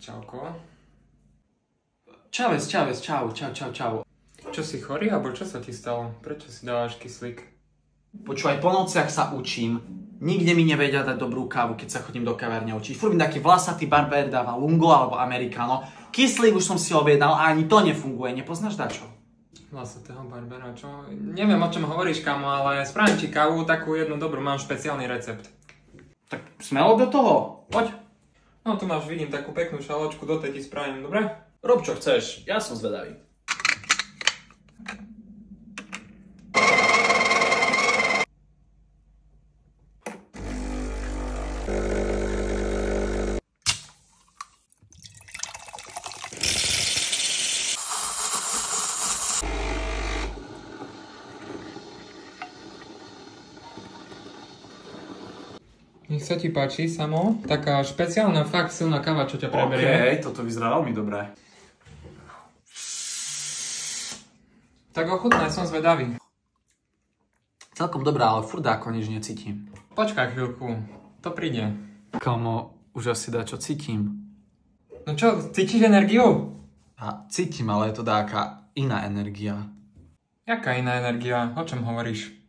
Čauko. Čau. Čo si chorý, alebo čo sa ti stalo? Prečo si dávaš kyslík? Počúvaj, po nociach sa učím. Nikde mi nevedia dať dobrú kávu, keď sa chodím do kavárne učiť. Furt mi taký vlasatý barber dáva lungo alebo americano. Kyslík už som si objednal a ani to nefunguje. Nepoznáš dačo? Vlasatého barbera, čo? Neviem, o čom hovoríš, kamo, ale spravím ti kávu, takú jednu dobrú, mám špeciálny recept. Tak smelo do toho. Poď. No tu máš, vidím, takú peknú šaločku, do tej ti spravím, dobre? Rob čo chceš, ja som zvedavý. Nech sa ti páči, Samo. Taká špeciálna, fakt silná káva, čo ťa preberie. Toto vyzerá veľmi dobré. Tak ochutnaj, som zvedavý. Celkom dobrá, ale furt ako nič necítim. Počkaj chvíľku, to príde. Kamo, už asi dá čo cítim. No čo, cítiš energiu? A cítim, ale je to dáka iná energia. Jaká iná energia? O čom hovoríš?